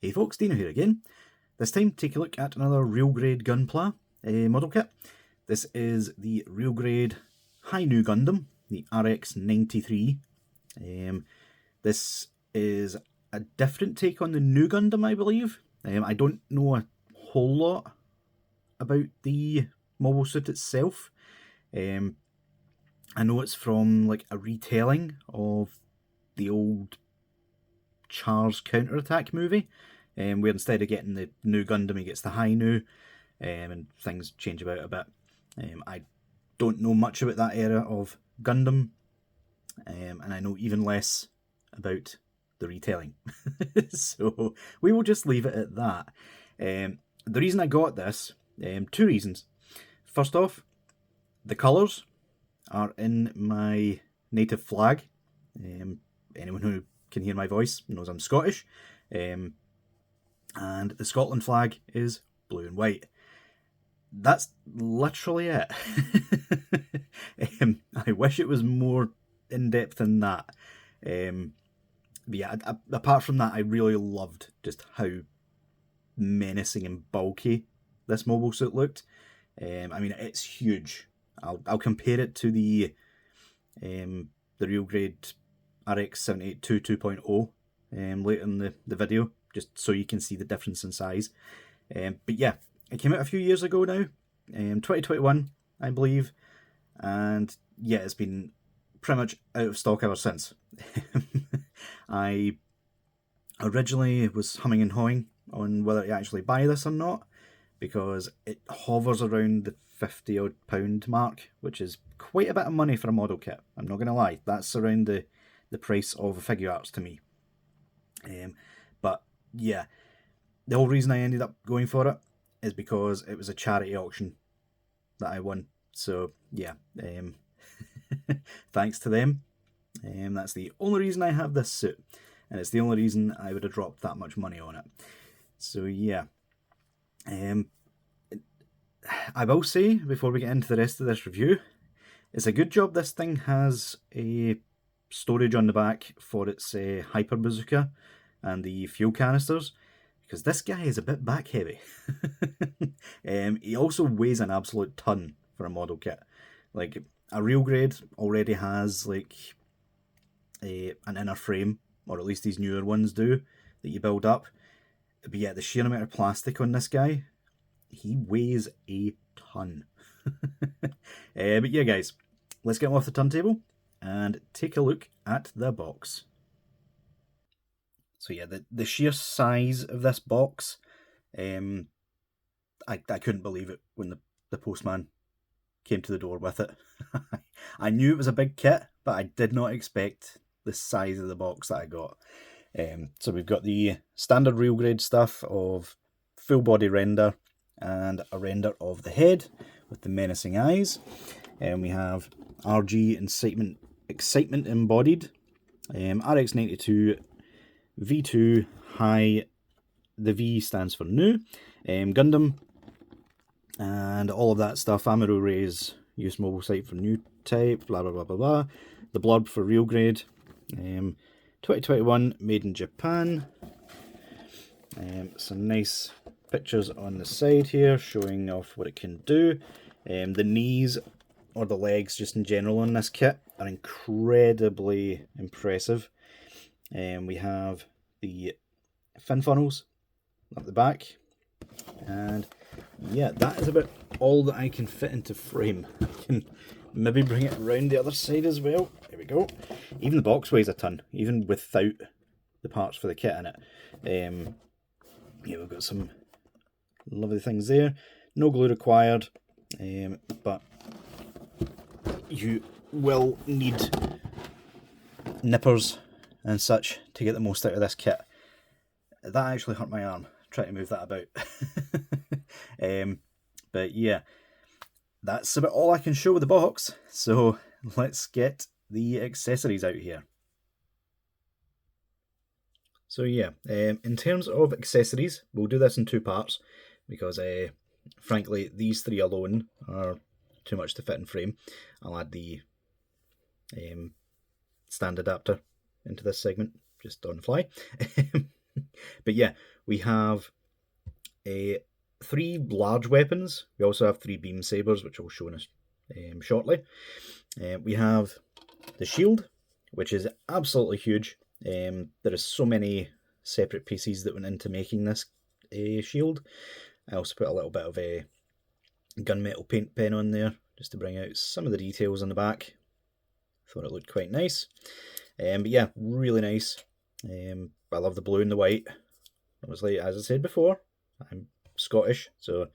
Hey folks, Deano here again. This time take a look at another real grade Gunpla model kit. This is the real grade Hi-nu Gundam, the RX-93. This is a different take on the new Gundam, I believe. I don't know a whole lot about the mobile suit itself. I know it's from like a retelling of the old Chars Counterattack movie, where instead of getting the new Gundam, he gets the Hi-nu, and things change about a bit. I don't know much about that era of Gundam, and I know even less about the retelling. So we will just leave it at that. The reason I got this, two reasons. First off, the colours are in my native flag. Anyone who can hear my voice knows I'm Scottish. And the Scotland flag is blue and white. That's literally it. I wish it was more in-depth than that. But yeah, apart from that, I really loved just how menacing and bulky this mobile suit looked. I mean, it's huge. I'll compare it to the real grade RX-78 2.0 later in the video, just so you can see the difference in size. But yeah, it came out a few years ago now, 2021, I believe, and yeah, it's been pretty much out of stock ever since. I originally was humming and hawing on whether to actually buy this or not, because it hovers around the £50 odd mark, which is quite a bit of money for a model kit. I'm not going to lie, that's around the price of a figure arts to me. But yeah, the whole reason I ended up going for it is because it was a charity auction that I won. So yeah, thanks to them. That's the only reason I have this suit, and it's the only reason I would have dropped that much money on it. So yeah, I will say before we get into the rest of this review, it's a good job this thing has a storage on the back for its hyper bazooka and the fuel canisters, because this guy is a bit back heavy. He also weighs an absolute ton for a model kit. Like, a real grade already has like an inner frame, or at least these newer ones do, that you build up. But yeah, the sheer amount of plastic on this guy, he weighs a ton. But yeah, guys, let's get him off the turntable and take a look at the box. So yeah, the sheer size of this box, I couldn't believe it when the postman came to the door with it. I knew it was a big kit, but I did not expect the size of the box that I got. So we've got the standard real grade stuff of full body render and a render of the head with the menacing eyes. And we have RG excitement embodied, RX-92 V2 high, the V stands for new, Gundam, and all of that stuff. Amuro Rays, use mobile site for new type, blah blah blah blah blah. The blurb for real grade, 2021, made in Japan. Some nice pictures on the side here showing off what it can do. The knees, or the legs just in general on this kit, are incredibly impressive. We have the fin funnels up the back, and yeah, that is about all that I can fit into frame. I can maybe bring it around the other side as well. There we go. Even the box weighs a ton, even without the parts for the kit in it. Yeah, we've got some lovely things there. No glue required, but you will need nippers and such to get the most out of this kit. That actually hurt my arm trying to move that about. But yeah, that's about all I can show with the box, so let's get the accessories out here. So yeah, in terms of accessories, we'll do this in two parts, because frankly these three alone are too much to fit in frame. I'll add the stand adapter into this segment just on the fly. But yeah, we have 3 large weapons. We also have 3 beam sabers, which I'll show us shortly. We have the shield, which is absolutely huge. There is so many separate pieces that went into making this shield. I also put a little bit of a gunmetal paint pen on there just to bring out some of the details on the back. Thought it looked quite nice. But yeah, really nice. I love the blue and the white. Obviously, as I said before, I'm Scottish, so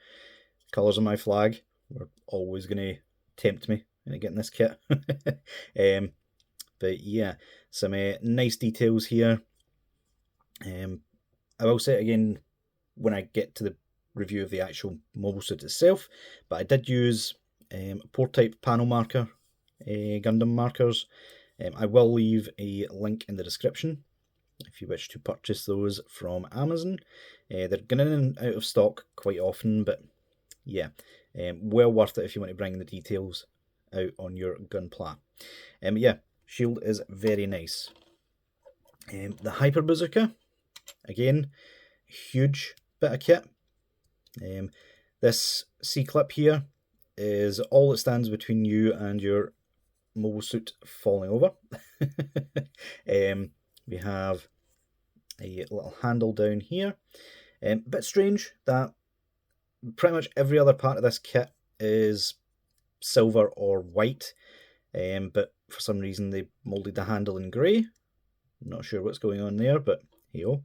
colours on my flag were always going to tempt me into getting this kit. But yeah, some nice details here. I will say it again when I get to the review of the actual mobile suit itself, but I did use port type panel marker Gundam markers. I will leave a link in the description if you wish to purchase those from Amazon. They're going in and out of stock quite often, but yeah, well worth it if you want to bring the details out on your Gunpla. But yeah, shield is very nice. The Hyper Bazooka, again, huge bit of kit. This C-clip here is all that stands between you and your mobile suit falling over. We have a little handle down here. A bit strange that pretty much every other part of this kit is silver or white, but for some reason they moulded the handle in grey. Not sure what's going on there, but hey-oh.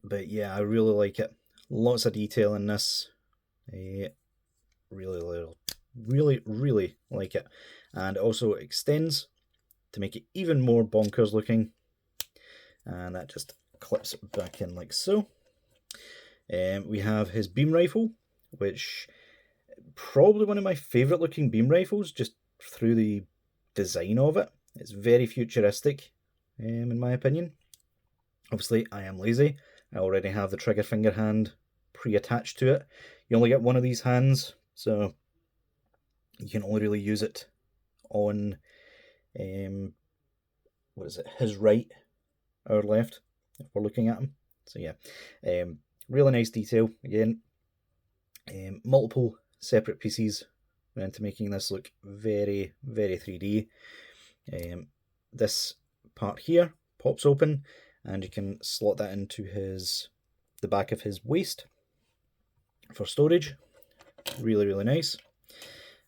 But yeah, I really like it. Lots of detail in this. Really like it. And it also extends to make it even more bonkers looking. And that just clips back in like so. We have his beam rifle, which probably one of my favourite looking beam rifles, just through the design of it. It's very futuristic, in my opinion. Obviously, I am lazy. I already have the trigger finger hand pre-attached to it. You only get one of these hands, so you can only really use it on, what is it, his right or left, if we're looking at him. So yeah, really nice detail, again. Multiple separate pieces went into making this look very 3D. This part here pops open and you can slot that into the back of his waist for storage. Really nice.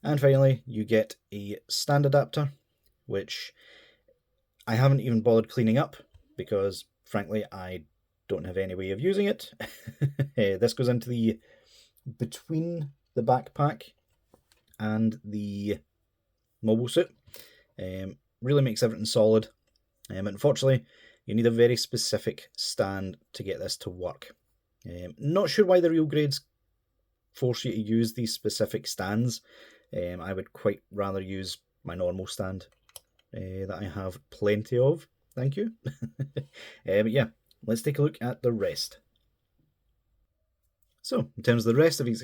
And finally, you get a stand adapter, which I haven't even bothered cleaning up because, frankly, I don't have any way of using it. This goes into between the backpack and the mobile suit. Really makes everything solid. Unfortunately, you need a very specific stand to get this to work. Not sure why the real grades force you to use these specific stands. I would quite rather use my normal stand that I have plenty of. Thank you. But yeah, let's take a look at the rest. So, in terms of the rest of his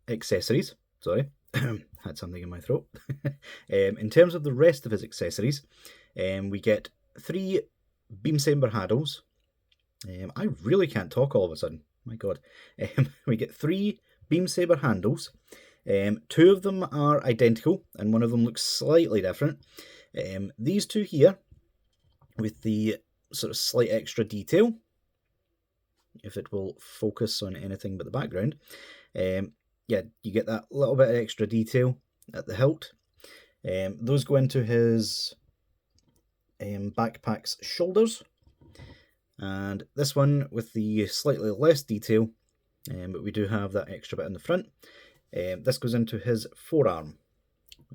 accessories, sorry, had something in my throat. In terms of the rest of his accessories, we get 3 beam saber handles. I really can't talk all of a sudden. My God. We get 3 beam saber handles. 2 of them are identical, and one of them looks slightly different. These 2 here, with the sort of slight extra detail, if it will focus on anything but the background, yeah, you get that little bit of extra detail at the hilt. Those go into his backpack's shoulders, and this one with the slightly less detail, but we do have that extra bit in the front. This goes into his forearm,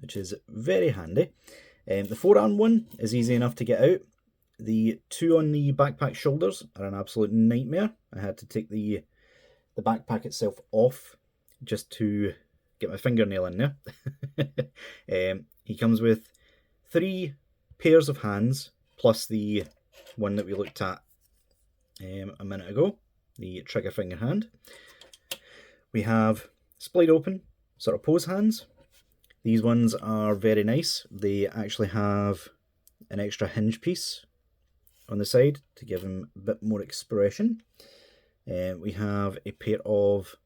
which is very handy. The forearm one is easy enough to get out. The 2 on the backpack shoulders are an absolute nightmare. I had to take the backpack itself off just to get my fingernail in there. He comes with 3 pairs of hands, plus the one that we looked at a minute ago, the trigger finger hand. We have splayed open sort of pose hands. These ones are very nice. They actually have an extra hinge piece on the side to give him a bit more expression. We have a pair of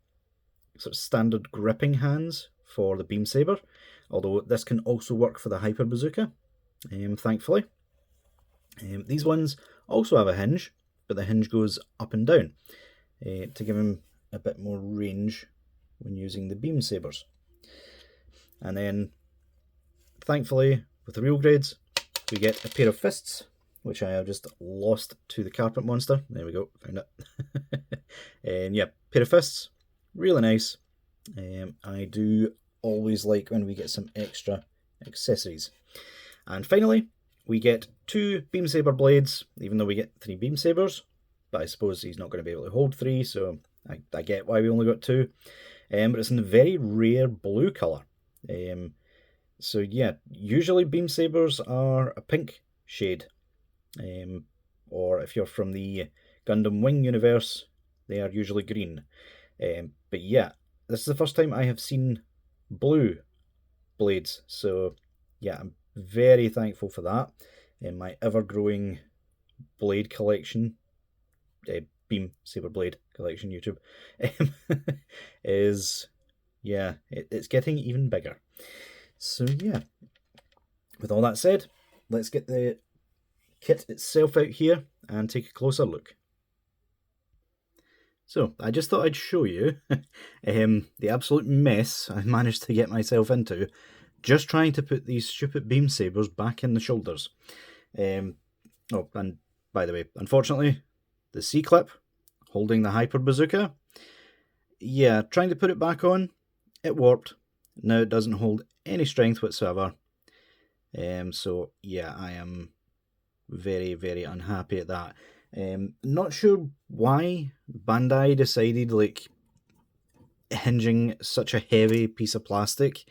sort of standard gripping hands for the beam saber, although this can also work for the hyper bazooka, thankfully. These ones also have a hinge, but the hinge goes up and down to give him a bit more range when using the beam sabers. And then, thankfully, with the real grades, we get a pair of fists, which I have just lost to the carpet monster. There we go, found it. Yeah, pair of fists, really nice. I do always like when we get some extra accessories. And finally, we get 2 beam saber blades, even though we get 3 beam sabers. But I suppose he's not going to be able to hold 3, so I get why we only got 2. But it's in a very rare blue colour. So yeah, usually beam sabers are a pink shade. Or if you're from the Gundam Wing universe, they are usually green. But yeah, this is the first time I have seen blue blades. So yeah, I'm very thankful for that. In my ever-growing blade collection, beam saber blade collection YouTube, is, yeah, it's getting even bigger. So yeah, with all that said, let's get the kit itself out here and take a closer look. So I just thought I'd show you the absolute mess I managed to get myself into just trying to put these stupid beam sabers back in the shoulders. Oh, and by the way, unfortunately, the C-clip holding the hyper bazooka, yeah, trying to put it back on, it warped. Now it doesn't hold any strength whatsoever. So yeah, I am very, very unhappy at that. Not sure why Bandai decided, like, hinging such a heavy piece of plastic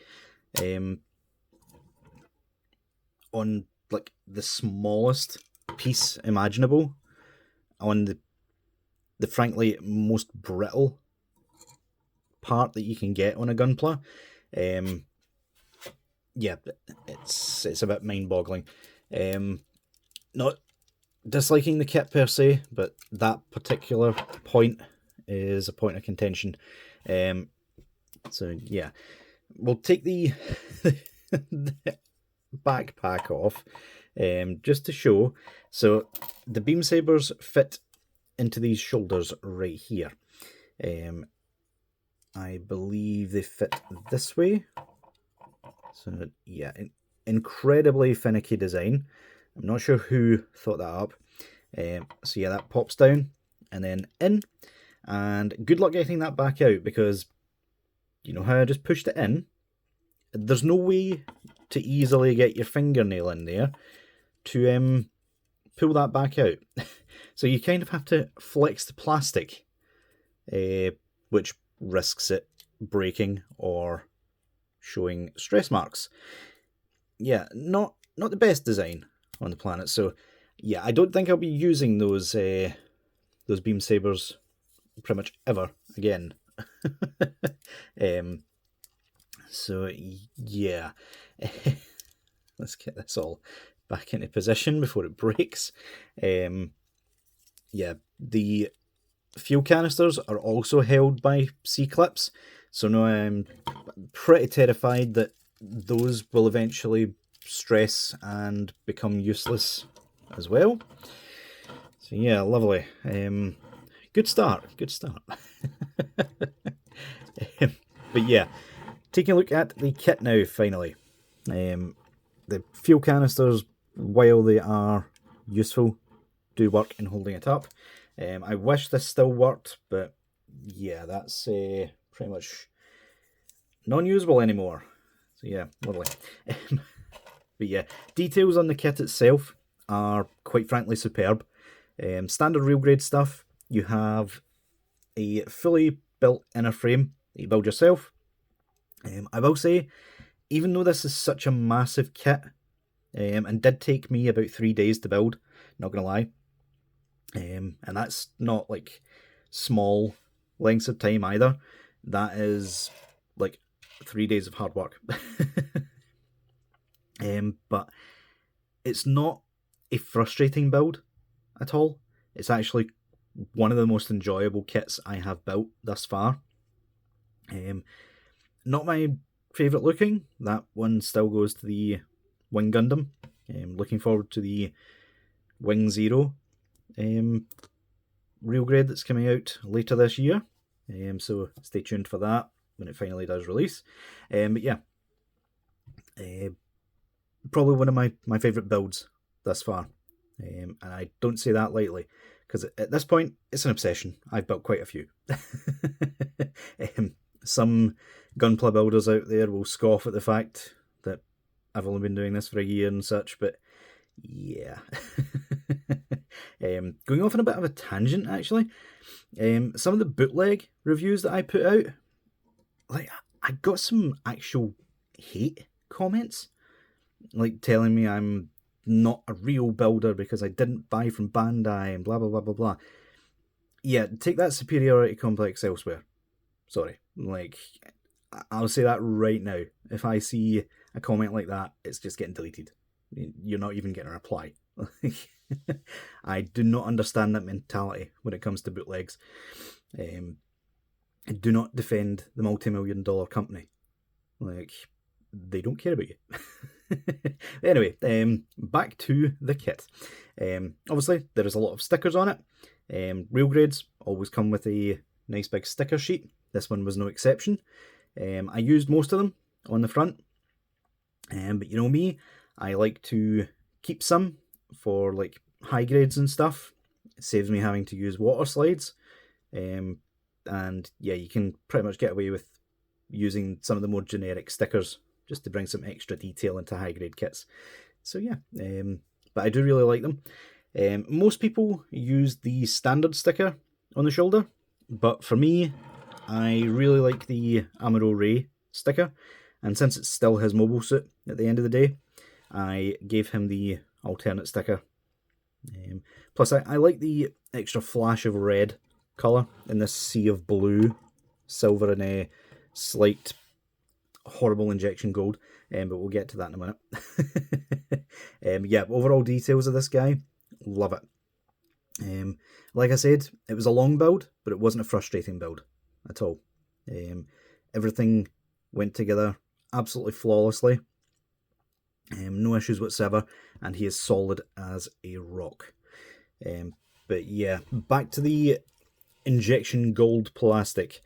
on, like, the smallest piece imaginable, on the frankly most brittle part that you can get on a Gunpla. Yeah, it's a bit mind-boggling. Not disliking the kit per se, but that particular point is a point of contention. So yeah, we'll take the, the backpack off just to show. So the beam sabers fit into these shoulders right here. I believe they fit this way. So yeah, incredibly finicky design. I'm not sure who thought that up. So yeah, that pops down and then in. And good luck getting that back out, because you know how I just pushed it in? There's no way to easily get your fingernail in there to pull that back out. So you kind of have to flex the plastic, which risks it breaking or showing stress marks. Yeah, not the best design on the planet. So yeah, I don't think I'll be using those beam sabers pretty much ever again. So yeah, let's get this all back into position before it breaks. Yeah, the fuel canisters are also held by C-clips, so now I'm pretty terrified that those will eventually stress and become useless as well. So yeah, lovely. Good start. But yeah, taking a look at the kit now, finally. The fuel canisters, while they are useful, do work in holding it up. I wish this still worked, but yeah, that's pretty much non-usable anymore. So yeah, lovely. But yeah, details on the kit itself are quite frankly superb. Standard real grade stuff. You have a fully built inner frame that you build yourself. I will say, even though this is such a massive kit, and did take me about 3 days to build, not gonna lie, and that's not like small lengths of time either. That is like 3 days of hard work. But it's not a frustrating build. at all. It's actually one of the most enjoyable kits I have built thus far. Not my favourite looking. That one still goes to the Wing Gundam. Looking forward to the Wing Zero real grade that's coming out later this year. So stay tuned for that when it finally does release. But yeah, probably one of my favourite builds thus far. And I don't say that lightly, because at this point, it's an obsession. I've built quite a few. Some Gunpla builders out there will scoff at the fact that I've only been doing this for a year and such, but yeah. Going off on a bit of a tangent, actually. Some of the bootleg reviews that I put out, like, I got some actual hate comments, like telling me I'm not a real builder because I didn't buy from Bandai and blah blah blah blah blah. Yeah, take that superiority complex elsewhere. Sorry, like, I'll say that right now. If I see a comment like that, it's just getting deleted. You're not even getting a reply. I do not understand that mentality when it comes to bootlegs. Do not defend the multi-million-dollar company. Like, they don't care about you. Anyway, back to the kit. Obviously, there is a lot of stickers on it. Real grades always come with a nice big sticker sheet. This one was no exception. I used most of them on the front. But you know me, I like to keep some for like high grades and stuff. It saves me having to use water slides. And yeah, you can pretty much get away with using some of the more generic stickers just to bring some extra detail into high grade kits. So yeah, but I do really like them. Most people use the standard sticker on the shoulder, but for me, I really like the Amuro Ray sticker, and since it's still his mobile suit at the end of the day, I gave him the alternate sticker. Plus, I like the extra flash of red colour in this sea of blue, silver, and a slight horrible injection gold, but we'll get to that in a minute. Yeah, overall details of this guy, love it. Like I said, it was a long build, but it wasn't a frustrating build at all. Everything went together absolutely flawlessly. No issues whatsoever, and he is solid as a rock. But yeah, back to the injection gold plastic.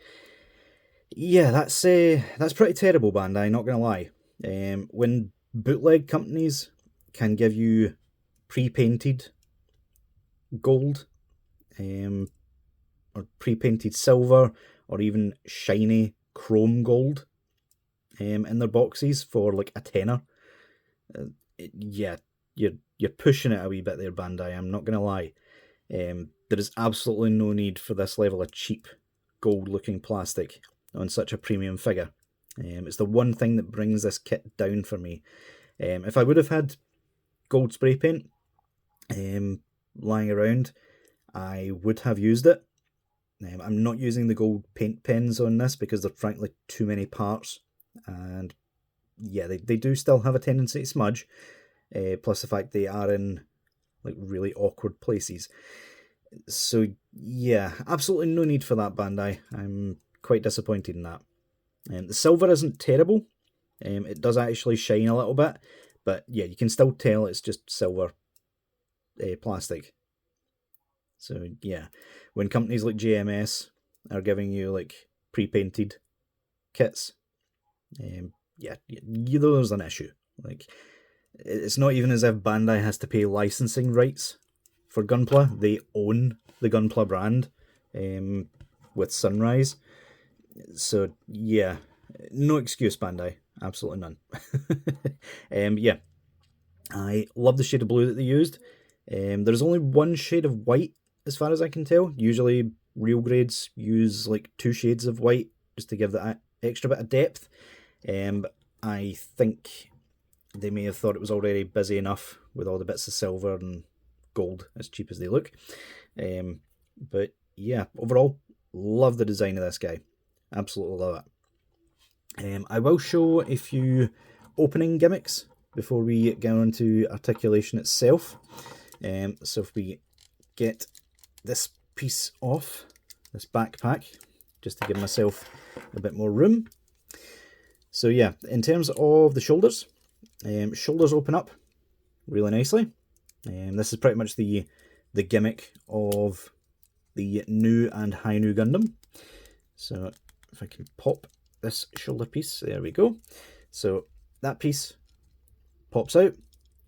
Yeah, that's pretty terrible, Bandai, not gonna lie. When bootleg companies can give you pre-painted gold, or pre-painted silver, or even shiny chrome gold in their boxes for like a tenner, yeah, you're pushing it a wee bit there, Bandai, I'm not gonna lie. There is absolutely no need for this level of cheap gold-looking plastic on such a premium figure. It's the one thing that brings this kit down for me. If I would have had gold spray paint lying around, I would have used it. I'm not using the gold paint pens on this because they're frankly too many parts, and yeah, they do still have a tendency to smudge, plus the fact they are in like really awkward places. So yeah, absolutely no need for that, Bandai. I'm quite disappointed in that. The silver isn't terrible. It does actually shine a little bit, but yeah, you can still tell it's just silver plastic. So yeah, when companies like JMS are giving you like pre-painted kits, yeah, there's an issue. Like, it's not even as if Bandai has to pay licensing rights for Gunpla. They own the Gunpla brand with Sunrise. So yeah, no excuse, Bandai. Absolutely none. Yeah, I love the shade of blue that they used. There's only one shade of white, as far as I can tell. Usually, real grades use like 2 shades of white just to give that extra bit of depth. I think they may have thought it was already busy enough with all the bits of silver and gold, as cheap as they look. But yeah, overall, love the design of this guy. Absolutely love it. I will show a few opening gimmicks before we get on to articulation itself. So if we get this piece off, this backpack, just to give myself a bit more room. So yeah, in terms of the shoulders, shoulders open up really nicely. This is pretty much the gimmick of the new and Hi-nu Gundam. So if I can pop this shoulder piece, there we go. So that piece pops out,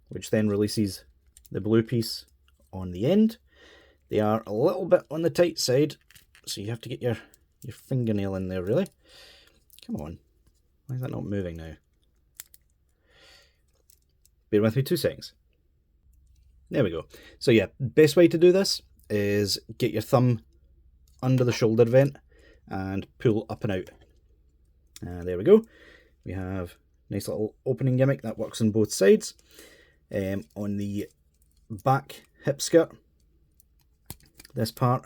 which then releases the blue piece on the end. They are a little bit on the tight side, so you have to get your fingernail in there, really. Come on. Why is that not moving now? Bear with me 2 seconds. There we go. So yeah, best way to do this is get your thumb under the shoulder vent and pull up and out. There we go. We have a nice little opening gimmick that works on both sides. On the back hip skirt, this part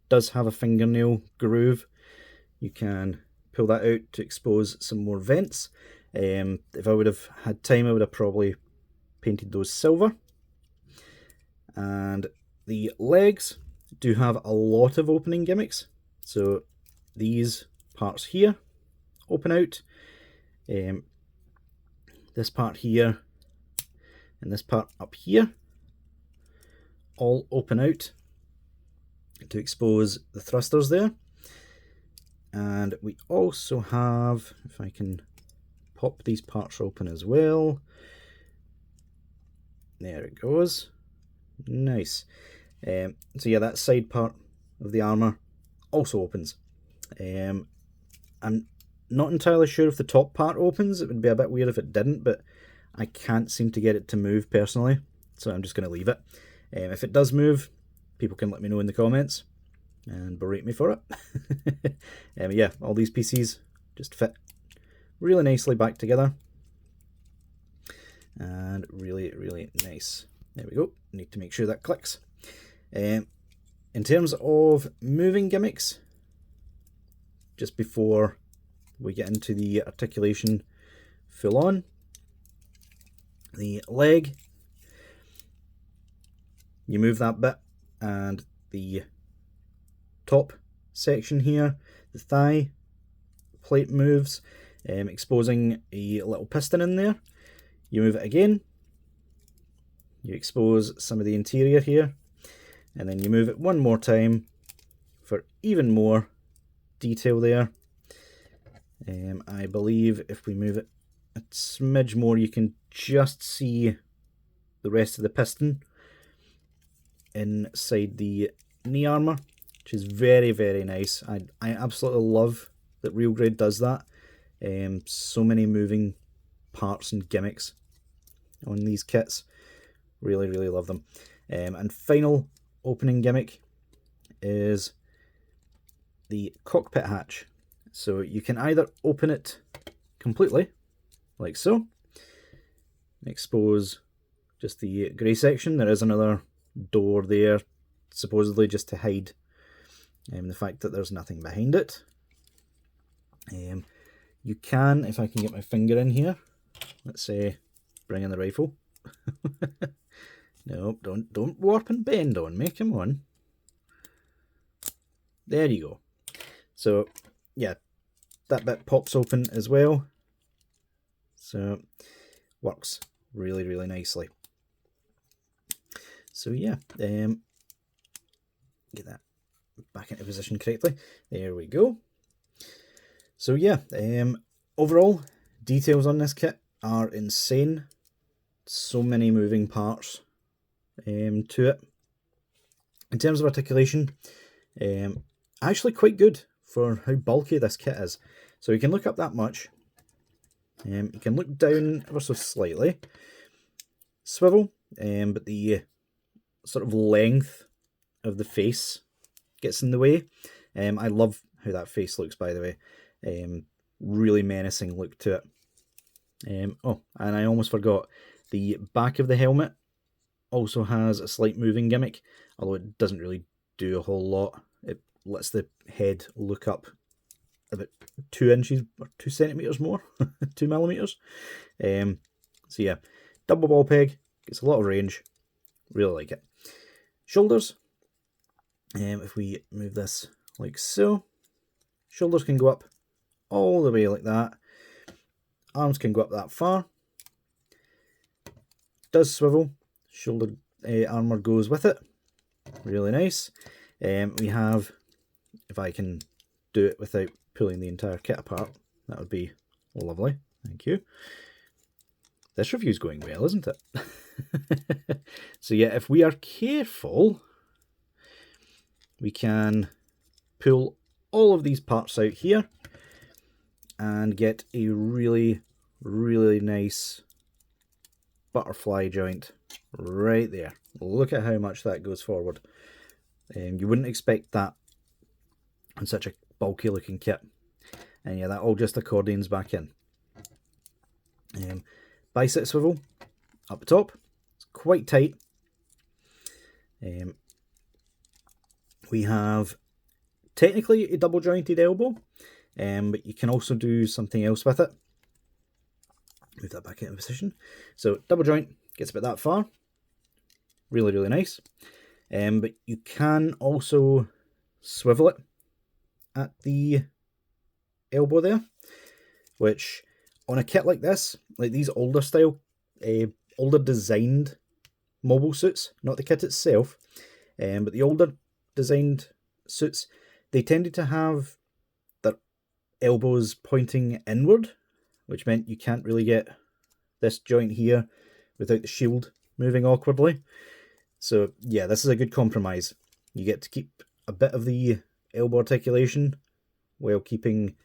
does have a fingernail groove. You can pull that out to expose some more vents. If I would have had time, I would have probably painted those silver. And the legs do have a lot of opening gimmicks. So these parts here open out. This part here and this part up here all open out to expose the thrusters there. And we also have, if I can pop these parts open as well, there it goes, nice. So yeah, that side part of the armour also opens. I'm not entirely sure if the top part opens. It would be a bit weird if it didn't, but I can't seem to get it to move personally, so I'm just going to leave it. If it does move, people can let me know in the comments and berate me for it. Yeah, all these pieces just fit really nicely back together, and really, really nice. There we go. Need to make sure that clicks. In terms of moving gimmicks, just before we get into the articulation full on, the leg, you move that bit, and the top section here, the thigh plate moves, exposing a little piston in there. You move it again, you expose some of the interior here, and then you move it one more time for even more detail there. I believe if we move it a smidge more, you can just see the rest of the piston inside the knee armour, which is very, very nice. I absolutely love that Real Grade does that. So many moving parts and gimmicks on these kits. Really, really love them. And final opening gimmick is the cockpit hatch. So you can either open it completely, like so, expose just the grey section. There is another door there, supposedly just to hide the fact that there's nothing behind it. You can, if I can get my finger in here, let's say, bring in the rifle. No, don't warp and bend on me, come on. There you go. So, yeah, that bit pops open as well. So, works really, really nicely. So, yeah, get that back into position correctly. There we go. So, yeah, overall, details on this kit are insane. So many moving parts to it. In terms of articulation, actually quite good for how bulky this kit is. So you can look up that much. You can look down ever so slightly. Swivel, but the sort of length of the face gets in the way. I love how that face looks, by the way. Really menacing look to it. Oh, and I almost forgot, the back of the helmet also has a slight moving gimmick, although it doesn't really do a whole lot. It lets the head look up about 2 inches or 2 centimeters more, 2 millimeters. So yeah, double ball peg, gets a lot of range, really like it. Shoulders, If we move this like so, shoulders can go up all the way like that. Arms can go up that far. Does swivel. Shoulder armor goes with it. Really nice. We have, if I can do it without pulling the entire kit apart, that would be lovely. Thank you. This review's going well, isn't it? So yeah, if we are careful, we can pull all of these parts out here and get a really, really nice butterfly joint right there. Look at how much that goes forward. You wouldn't expect that on such a bulky looking kit. And yeah, that all just accordions back in. Bicep swivel up top. It's quite tight. We have technically a double jointed elbow, but you can also do something else with it. Move that back into position. So double joint gets about that far. Really, really nice. But you can also swivel it at the elbow there, which on a kit like this, like these older style, older designed mobile suits, not the kit itself, but the older designed suits, they tended to have their elbows pointing inward, which meant you can't really get this joint here without the shield moving awkwardly. So yeah, this is a good compromise. You get to keep a bit of the elbow articulation while keeping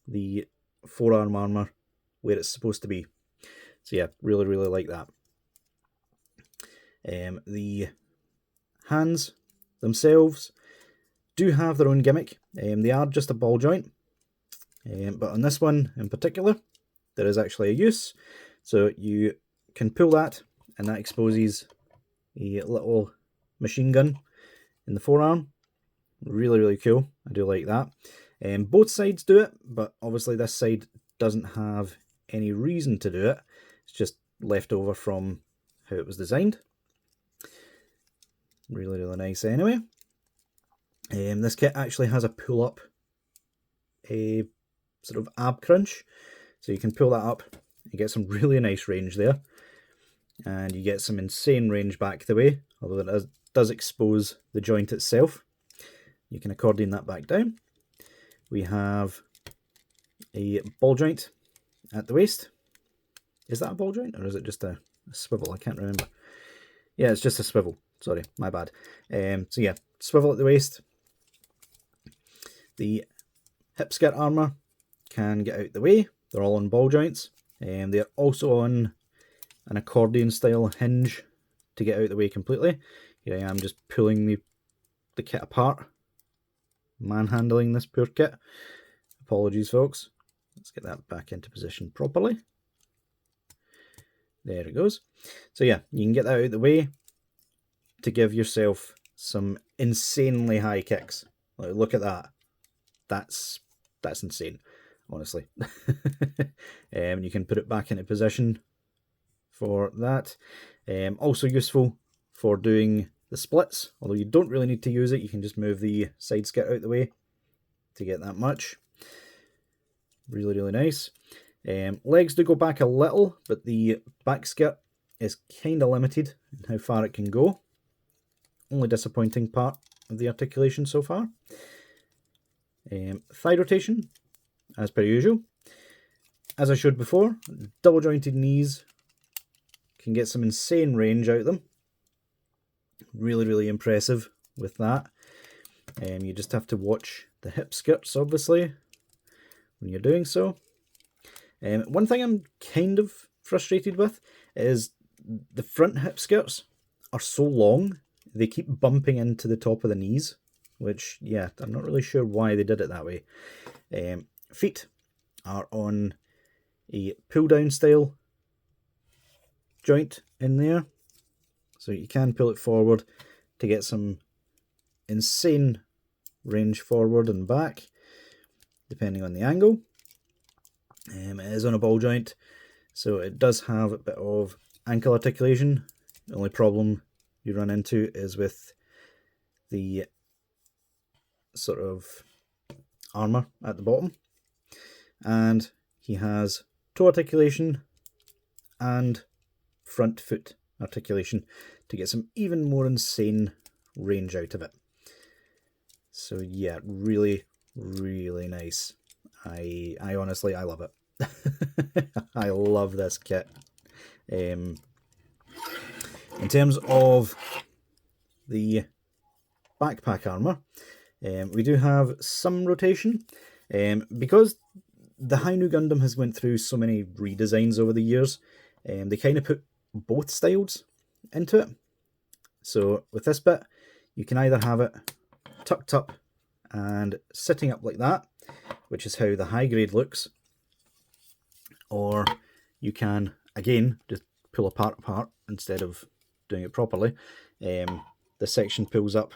the forearm armor where it's supposed to be. So yeah, really, really like that. The hands themselves do have their own gimmick. They are just a ball joint. But on this one in particular, there is actually a use. So you can pull that, and that exposes a little machine gun in the forearm. Really, really cool. I do like that. Both sides do it, but obviously this side doesn't have any reason to do it. It's just left over from how it was designed. Really, really nice anyway. This kit actually has a pull-up, a sort of ab crunch. So you can pull that up. You get some really nice range there. And you get some insane range back the way, although it does expose the joint itself. You can accordion that back down. We have a ball joint at the waist. Is that a ball joint, or is it just a swivel? I can't remember. Yeah, it's just a swivel. Sorry, my bad. So yeah, swivel at the waist. The hip skirt armor can get out the way. They're all on ball joints. They're also on an accordion style hinge to get out the way completely. Here I am just pulling the kit apart. Manhandling this poor kit. Apologies, folks. Let's get that back into position properly. There it goes. So yeah, you can get that out of the way to give yourself some insanely high kicks. Like, look at that. That's insane, honestly. You can put it back into position for that. Also useful for doing the splits, although you don't really need to use it. You can just move the side skirt out the way to get that much. Really, really nice. Legs do go back a little, but the back skirt is kind of limited in how far it can go. Only disappointing part of the articulation so far. Thigh rotation, as per usual. As I showed before, double jointed knees can get some insane range out of them. Really, really impressive with that. You just have to watch the hip skirts, obviously, when you're doing so. One thing I'm kind of frustrated with is the front hip skirts are so long, they keep bumping into the top of the knees, which, yeah, I'm not really sure why they did it that way. Feet are on a pull-down style joint in there, so you can pull it forward to get some insane range forward and back, depending on the angle. It is on a ball joint, so it does have a bit of ankle articulation. The only problem you run into is with the sort of armour at the bottom, and he has toe articulation and front foot articulation to get some even more insane range out of it. So yeah, really, really nice. I honestly, I love it. I love this kit. In terms of the backpack armour, we do have some rotation. Because the Hi-nu Gundam has went through so many redesigns over the years, they kind of put both styles into it. So with this bit, you can either have it tucked up and sitting up like that, which is how the high grade looks, or you can, again, just pull apart instead of doing it properly. This section pulls up,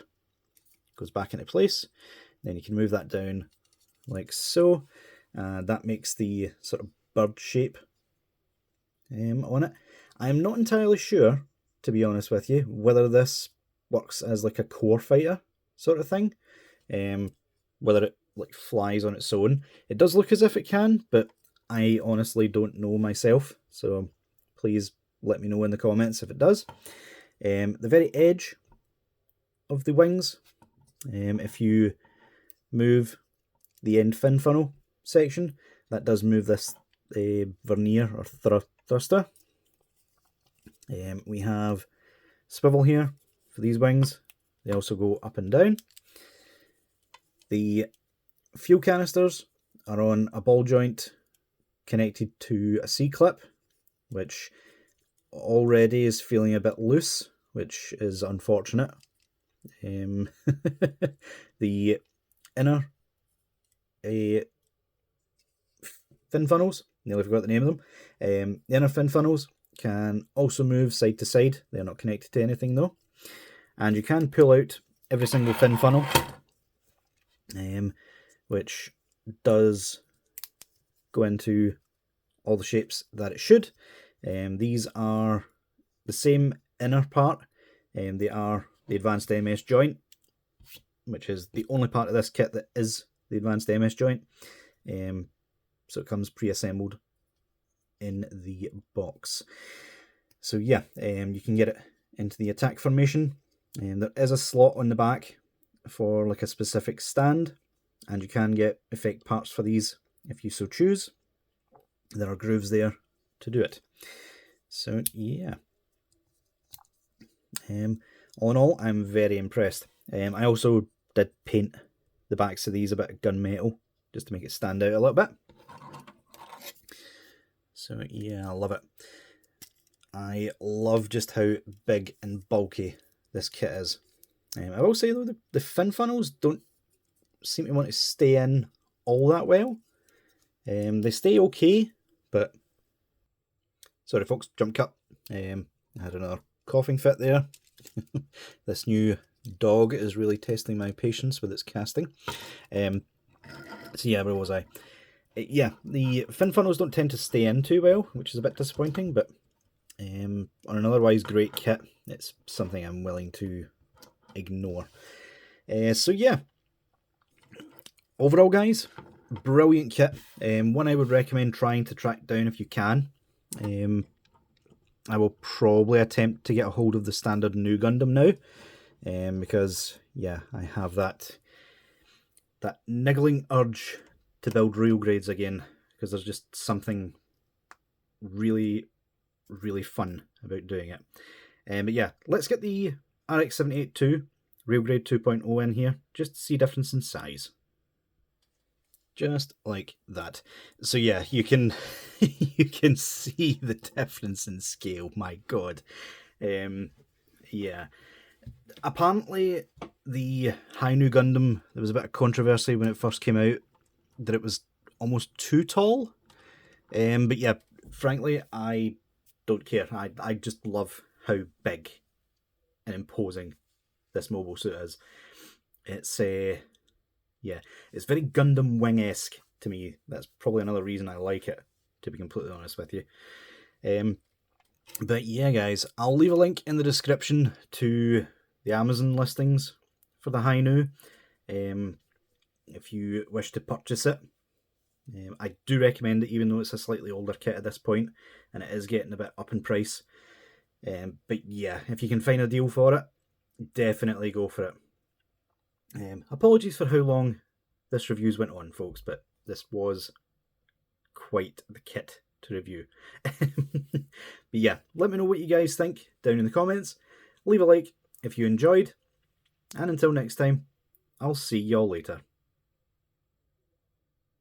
goes back into place, then you can move that down like so. That makes the sort of bird shape on it. I'm not entirely sure, to be honest with you, whether this works as like a core fighter sort of thing, whether it like flies on its own. It does look as if it can, but I honestly don't know myself, so please let me know in the comments if it does. The very edge of the wings, if you move the end fin funnel section, that does move this vernier or thruster. We have swivel here for these wings. They also go up and down. The fuel canisters are on a ball joint connected to a C-clip, which already is feeling a bit loose, which is unfortunate. The inner fin funnels, nearly forgot the name of them. The inner fin funnels can also move side to side. They're not connected to anything though. And you can pull out every single fin funnel, which does go into all the shapes that it should. These are the same inner part. They are the advanced MS joint, which is the only part of this kit that is the advanced MS joint. So it comes pre-assembled in the box. So yeah, you can get it into the attack formation. There is a slot on the back for like a specific stand, and you can get effect parts for these if you so choose. There are grooves there to do it. So yeah, all in all, I'm very impressed. I also did paint the backs of these a bit of gunmetal just to make it stand out a little bit. So yeah, I love it. I love just how big and bulky this kit is. I will say though, the fin funnels don't seem to want to stay in all that well. They stay okay, but sorry folks, jump cut. I had another coughing fit there. This new dog is really testing my patience with its casting. So yeah, where was I? Yeah, the fin funnels don't tend to stay in too well, which is a bit disappointing, but on an otherwise great kit, it's something I'm willing to ignore. So yeah, overall guys, brilliant kit. One I would recommend trying to track down if you can. I will probably attempt to get a hold of the standard Nu Gundam now, because yeah, I have that niggling urge to build real grades again, because there's just something really, really fun about doing it. But yeah, let's get the RX-782 Real Grade 2.0 in here, just to see difference in size. Just like that. So yeah, you can you can see the difference in scale, my god. Yeah. Apparently the Hi-nu Gundam, there was a bit of controversy when it first came out that it was almost too tall. But yeah, frankly, I don't care. I just love how big and imposing this mobile suit is. It's yeah, it's very Gundam Wing-esque to me. That's probably another reason I like it, to be completely honest with you. But yeah, guys, I'll leave a link in the description to the Amazon listings for the Hi-nu. if you wish to purchase it. I do recommend it, even though it's a slightly older kit at this point, and it is getting a bit up in price. But yeah, if you can find a deal for it, definitely go for it. Apologies for how long this review's went on, folks, but this was quite the kit to review. But yeah, let me know what you guys think down in the comments. Leave a like if you enjoyed, and until next time, I'll see y'all later.